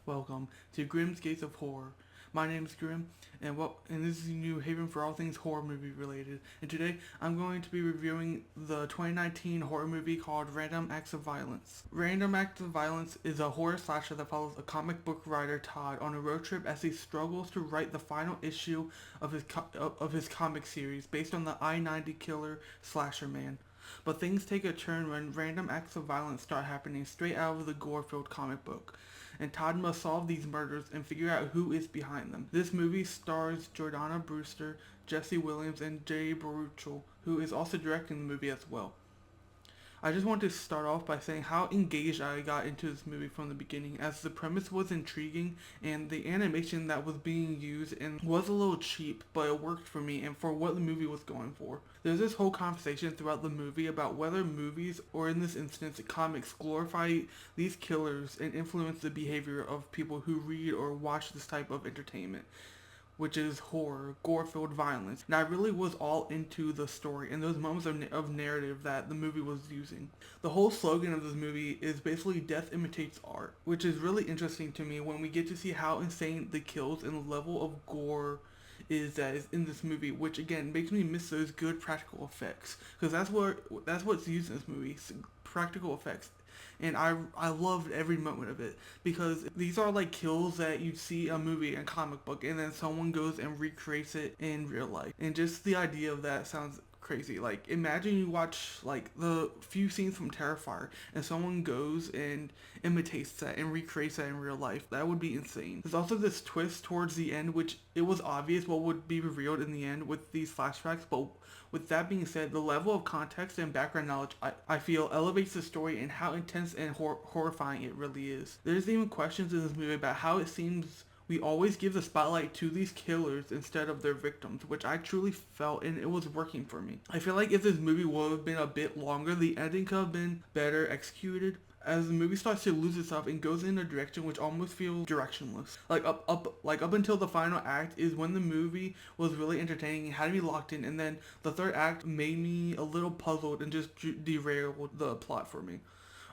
Welcome to Grimm's Gates of Horror. My name is Grim, and this is a new haven for all things horror movie related. And today I'm going to be reviewing the 2019 horror movie called Random Acts of Violence. Random Acts of Violence is a horror slasher that follows a comic book writer Todd on a road trip as he struggles to write the final issue of his comic series based on the I-90 killer Slasherman. But things take a turn when random acts of violence start happening straight out of the gore-filled comic book, and Todd must solve these murders and figure out who is behind them. This movie stars Jordana Brewster, Jesse Williams, and Jay Baruchel, who is also directing the movie as well. I just want to start off by saying how engaged I got into this movie from the beginning, as the premise was intriguing and the animation that was being used and was a little cheap, but it worked for me and for what the movie was going for. There's this whole conversation throughout the movie about whether movies, or in this instance comics, glorify these killers and influence the behavior of people who read or watch this type of entertainment, which is horror, gore-filled violence. And I really was all into the story and those moments of narrative that the movie was using. The whole slogan of this movie is basically death imitates art, which is really interesting to me when we get to see how insane the kills and the level of gore is that is in this movie, which again makes me miss those good practical effects, because that's what's used in this movie, practical effects. And I loved every moment of it, because these are like kills that you see a movie and comic book and then someone goes and recreates it in real life, and just the idea of that sounds crazy. Like, imagine you watch like the few scenes from Terrifier and someone goes and imitates that and recreates that in real life. That would be insane. There's also this twist towards the end, which it was obvious what would be revealed in the end with these flashbacks, but with that being said, the level of context and background knowledge I feel elevates the story and how intense and horrifying it really is. There's even questions in this movie about how it seems we always give the spotlight to these killers instead of their victims, which I truly felt, and it was working for me. I feel like if this movie would have been a bit longer, the ending could have been better executed, as the movie starts to lose itself and goes in a direction which almost feels directionless. Up until the final act is when the movie was really entertaining and had me locked in, and then the third act made me a little puzzled and just derailed the plot for me.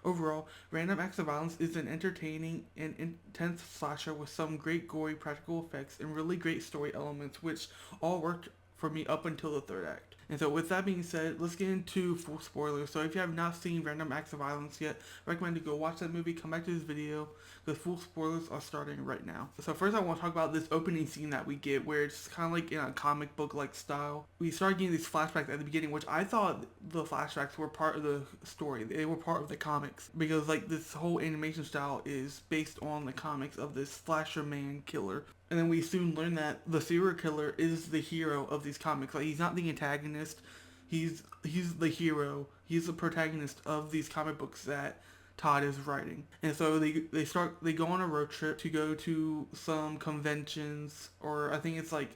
Overall, Random Acts of Violence is an entertaining and intense slasher with some great gory practical effects and really great story elements, which all worked for me up until the third act. And so with that being said, let's get into full spoilers. So if you have not seen Random Acts of Violence yet, I recommend you go watch that movie, come back to this video, because full spoilers are starting right now. So first I want to talk about this opening scene that we get, where it's kind of like in a comic book like style. We start getting these flashbacks at the beginning, which I thought the flashbacks were part of the story. They were part of the comics, because like this whole animation style is based on the comics of this Slasherman killer. And then we soon learn that the serial killer is the hero of these comics. Like, he's not the antagonist. He's the hero. He's the protagonist of these comic books that Todd is writing. And so they go on a road trip to go to some conventions, or I think it's like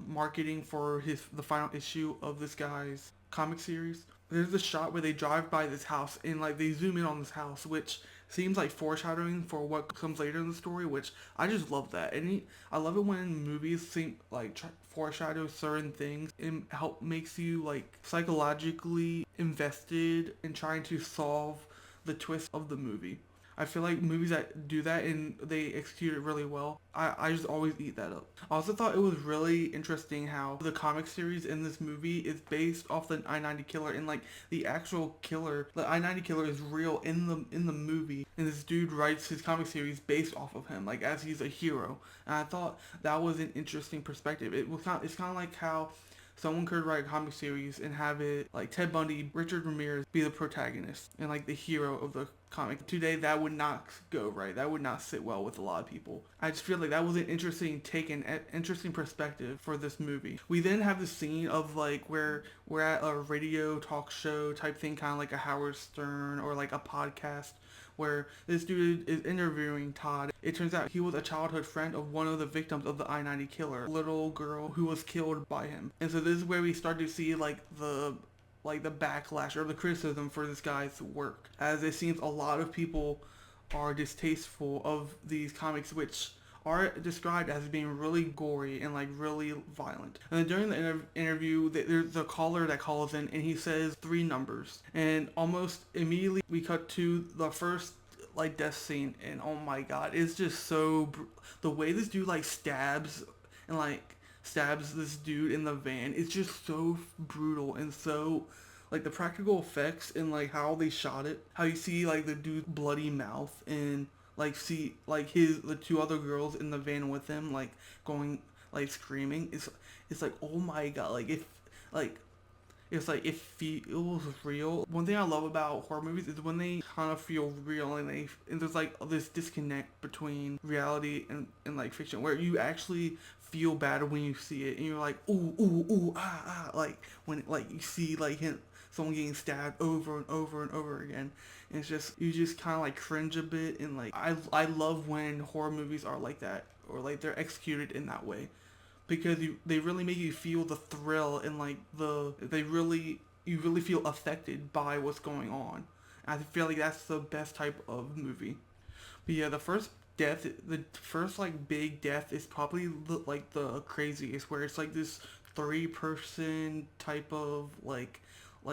marketing for the final issue of this guy's comic series. There's a shot where they drive by this house and like they zoom in on this house, which seems like foreshadowing for what comes later in the story, which I just love that. And I love it when movies seem like foreshadow certain things and makes you like psychologically invested in trying to solve the twist of the movie. I feel like movies that do that and they execute it really well, I just always eat that up. I also thought it was really interesting how the comic series in this movie is based off the I-90 killer, and like the actual killer, the I-90 killer is real in the movie, and this dude writes his comic series based off of him, like as he's a hero. And I thought that was an interesting perspective. It's kind of like how someone could write a comic series and have it like Ted Bundy, Richard Ramirez be the protagonist and like the hero of the comic. Today that would not go right. That would not sit well with a lot of people. I just feel like that was an interesting take and interesting perspective for this movie. We then have the scene of like where we're at a radio talk show type thing, kind of like a Howard Stern or like a podcast, where this dude is interviewing Todd. It turns out he was a childhood friend of one of the victims of the I-90 killer, a little girl who was killed by him. And so this is where we start to see like the backlash or the criticism for this guy's work, as it seems a lot of people are distasteful of these comics, which are described as being really gory and like really violent. And then during the interview, there's a caller that calls in and he says 3 numbers, and almost immediately we cut to the first like death scene, and oh my god, it's just so the way this dude like stabs and like stabs this dude in the van. It's just so brutal and so like the practical effects and like how they shot it. How you see like the dude's bloody mouth and like see like the two other girls in the van with him like going like screaming. It's like oh my god, like if like it's like it feels real. One thing I love about horror movies is when they kind of feel real and there's like this disconnect between reality and like fiction where you actually feel bad when you see it and you're like ooh ooh ooh ah ah like when like you see like someone getting stabbed over and over and over again. And it's just you just kind of like cringe a bit and like I love when horror movies are like that or like they're executed in that way because they really make you feel the thrill and like you really feel affected by what's going on. And I feel like that's the best type of movie. But yeah, the first like big death is probably like the craziest, where it's like this 3-person type of like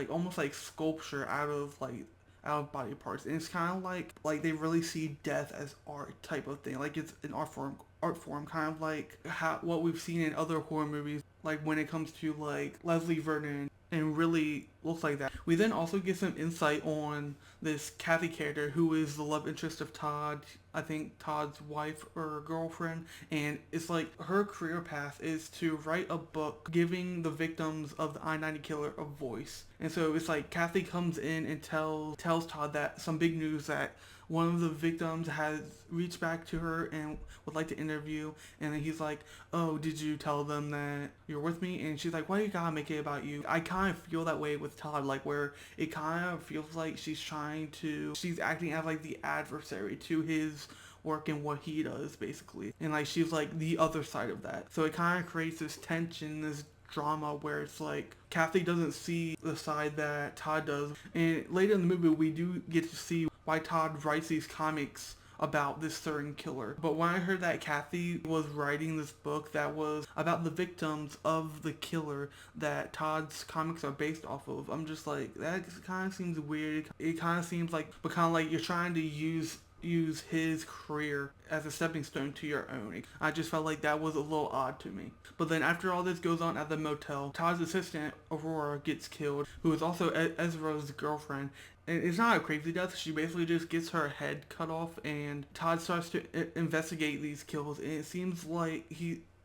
almost like sculpture out of body parts, and it's kind of like they really see death as art type of thing, like it's an art form, kind of like what we've seen in other horror movies, like when it comes to like Leslie Vernon, and really looks like that. We then also get some insight on this Kathy character who is the love interest of Todd, I think Todd's wife or girlfriend, and it's like her career path is to write a book giving the victims of the I-90 killer a voice. And so it's like Kathy comes in and tells Todd that some big news, that one of the victims has reached back to her and would like to interview. And then he's like, oh, did you tell them that you're with me? And she's like, why you gotta make it about you? I kind of feel that way with Todd, like where it kind of feels like she's acting as like the adversary to his work and what he does basically. And like she's like the other side of that. So it kind of creates this tension, this drama where it's like Kathy doesn't see the side that Todd does. And later in the movie we do get to see why Todd writes these comics about this certain killer. But when I heard that Kathy was writing this book that was about the victims of the killer that Todd's comics are based off of, I'm just like, that kind of seems weird. It kind of seems like, but kind of like you're trying to use his career as a stepping stone to your own. I just felt like that was a little odd to me. But then after all this goes on at the motel, Todd's assistant, Aurora, gets killed, who is also Ezra's girlfriend. And it's not a crazy death. She basically just gets her head cut off, and Todd starts to investigate these kills. And it seems like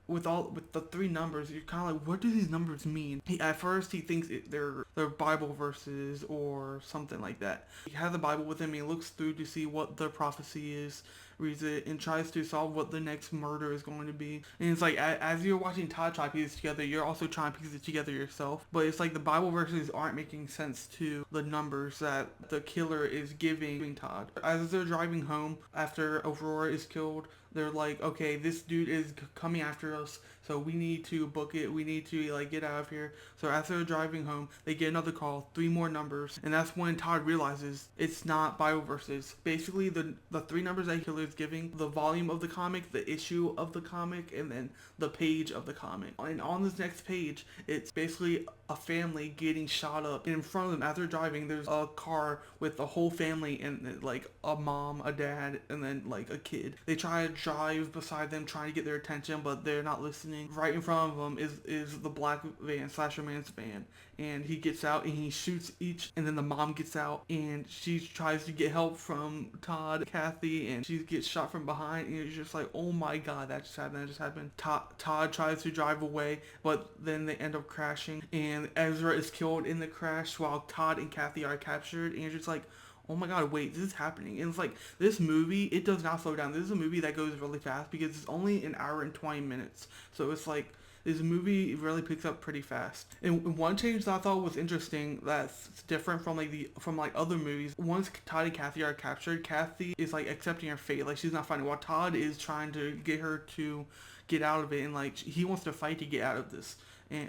with the 3 numbers, you're kind of like, what do these numbers mean? At first he thinks they're Bible verses or something like that. He has the Bible with him. He looks through to see what the prophecy is, reads it, and tries to solve what the next murder is going to be. And it's like, as you're watching Todd try to piece it together, you're also trying to piece it together yourself. But it's like the Bible verses aren't making sense to the numbers that the killer is giving Todd. As they're driving home after Aurora is killed, they're like, okay, this dude is coming after us, so we need to book it. We need to like get out of here. So as they're driving home, they get another call, 3 more numbers, and that's when Todd realizes it's not Bible verses. Basically, the 3 numbers that killer is giving, the volume of the comic, the issue of the comic, and then the page of the comic. And on this next page, it's basically a family getting shot up. And in front of them, as they're driving, there's a car with the whole family and like a mom, a dad, and then like a kid. They try to drive beside them, trying to get their attention, but they're not listening. Right in front of them is the black van, Slasherman's van. And he gets out and he shoots each, and then the mom gets out and she tries to get help from Todd, Kathy, and she gets shot from behind, and it's just like, oh my god, that just happened. Todd tries to drive away, but then they end up crashing, and Ezra is killed in the crash while Todd and Kathy are captured, and you're just like, oh my god, wait, this is happening. And it's like, this movie, it does not slow down. This is a movie that goes really fast because it's only an hour and 20 minutes. So it's like, this movie really picks up pretty fast. And one change that I thought was interesting that's different from like other movies, once Todd and Kathy are captured, Kathy is like accepting her fate. Like, she's not fighting, while Todd is trying to get her to get out of it, and like he wants to fight to get out of this.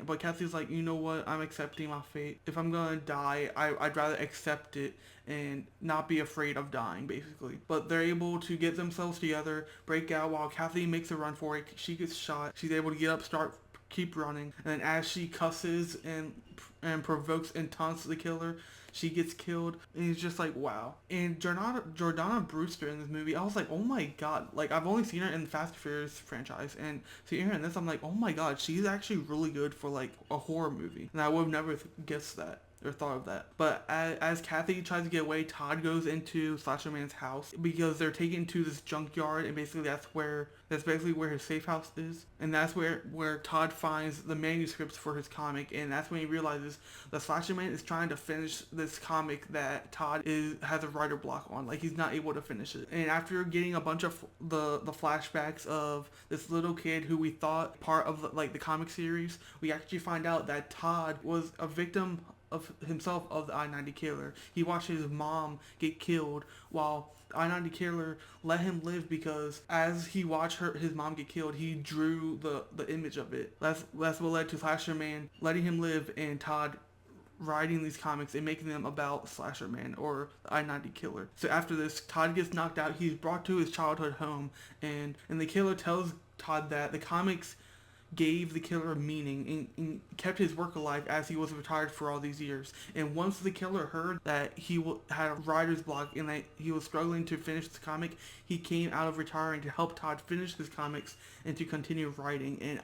But Kathy's like, you know what, I'm accepting my fate. If I'm gonna die, I'd rather accept it and not be afraid of dying, basically. But they're able to get themselves together, break out while Kathy makes a run for it. She gets shot. She's able to get up, start keep running. And then as she cusses and provokes and taunts the killer, she gets killed, and it's just like, wow. And Jordana Brewster in this movie, I was like, oh my god. Like, I've only seen her in the Fast and Furious franchise, and seeing her in this, I'm like, oh my god, she's actually really good for like a horror movie. And I would have never guessed that or thought of that. But as Kathy tries to get away, Todd goes into Slasherman's house because they're taken to this junkyard, and basically that's basically where his safe house is, and that's where Todd finds the manuscripts for his comic, and that's when he realizes the Slasherman is trying to finish this comic that Todd has a writer block on, like he's not able to finish it. And after getting a bunch of the flashbacks of this little kid who we thought part of the comic series, we actually find out that Todd was a victim of himself of the I-90 killer. He watched his mom get killed while the I-90 killer let him live, because as he watched his mom get killed, he drew the image of it. That's what led to Slasherman letting him live, and Todd writing these comics and making them about Slasherman or the I-90 killer. So after this, Todd gets knocked out. He's brought to his childhood home, and the killer tells Todd that the comics gave the killer meaning and kept his work alive as he was retired for all these years. And once the killer heard that he had a writer's block and that he was struggling to finish the comic, he came out of retiring to help Todd finish his comics and to continue writing. And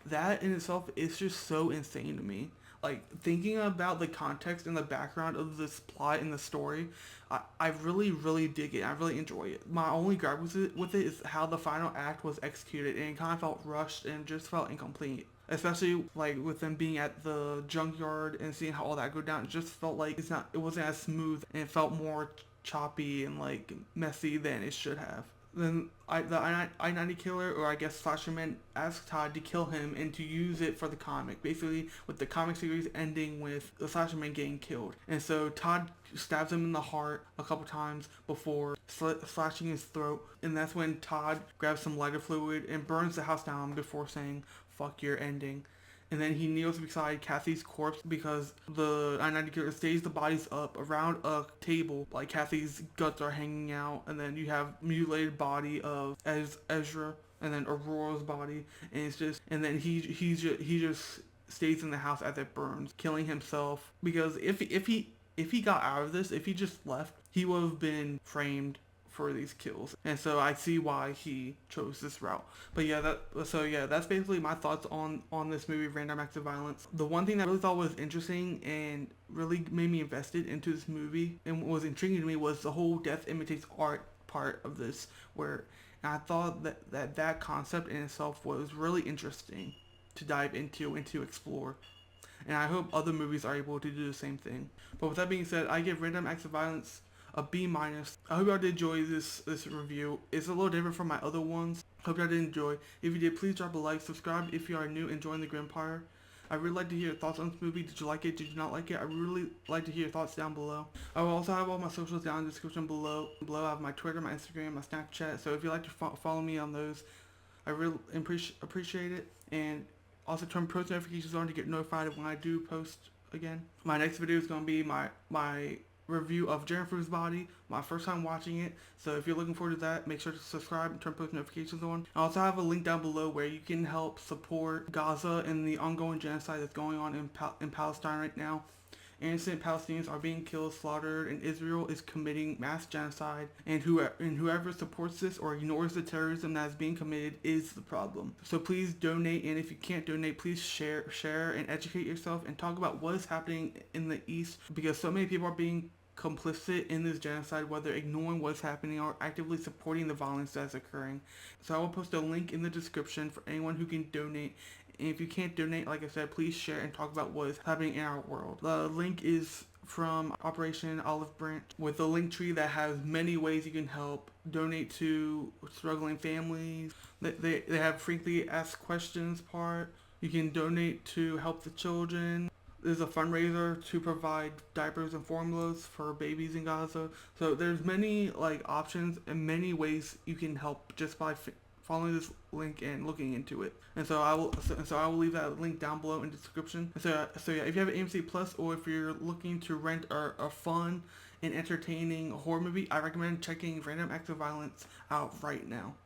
that in itself is just so insane to me. Like, thinking about the context and the background of this plot and the story, I really, really dig it. I really enjoy it. My only gripe with it is how the final act was executed, and it kind of felt rushed and just felt incomplete. Especially like with them being at the junkyard and seeing how all that go down, it just felt like it wasn't as smooth, and it felt more choppy and like messy than it should have. Then the I-90 killer, or I guess Slasherman, asks Todd to kill him and to use it for the comic. Basically, with the comic series ending with the Slasherman getting killed. And so Todd stabs him in the heart a couple times before slashing his throat. And that's when Todd grabs some lighter fluid and burns the house down before saying, "Fuck your ending." And then he kneels beside Kathy's corpse because the I-90 killer stays the bodies up around a table. Like, Kathy's guts are hanging out, and then you have mutilated body of Ezra, and then Aurora's body, and it's just, and then he just stays in the house as it burns, killing himself, because if he got out of this, if he just left, he would have been framed for these kills. And so I see why he chose this route. But that's basically my thoughts on this movie, Random Acts of Violence. The one thing that I really thought was interesting and really made me invested into this movie and was intriguing to me was the whole death imitates art part of this, where I thought that concept in itself was really interesting to dive into and to explore. And I hope other movies are able to do the same thing. But with that being said, I give Random Acts of Violence a B-. I hope y'all did enjoy this review. It's a little different from my other ones. Hope y'all did enjoy. If you did, please drop a like, subscribe if you are new and join the Grimpire. I really like to hear your thoughts on this movie. Did you like it? Did you not like it? I really like to hear your thoughts down below. I will also have all my socials down in the description below. I have my Twitter, my Instagram, my Snapchat. So if you'd like to follow me on those, I really appreciate it. And also turn post notifications on to get notified when I do post again. My next video is going to be my review of Jennifer's Body, my first time watching it. So if you're looking forward to that, make sure to subscribe and turn post notifications on. I also have a link down below where you can help support Gaza and the ongoing genocide that's going on in Palestine right now. Innocent Palestinians are being killed, slaughtered, and Israel is committing mass genocide. And whoever supports this or ignores the terrorism that is being committed is the problem. So please donate, and if you can't donate, please share and educate yourself and talk about what is happening in the East, because so many people are being complicit in this genocide, whether ignoring what's happening or actively supporting the violence that's occurring. So I will post a link in the description for anyone who can donate. And if you can't donate, like I said, please share and talk about what is happening in our world. The link is from Operation Olive Branch, with a link tree that has many ways you can help donate to struggling families. They have frequently asked questions part. You can donate to help the children. There's a fundraiser to provide diapers and formulas for babies in Gaza. So there's many options and many ways you can help just by following this link and looking into it. And so I will leave that link down below in the description. So yeah, if you have an AMC Plus, or if you're looking to rent a fun and entertaining horror movie, I recommend checking Random Acts of Violence out right now.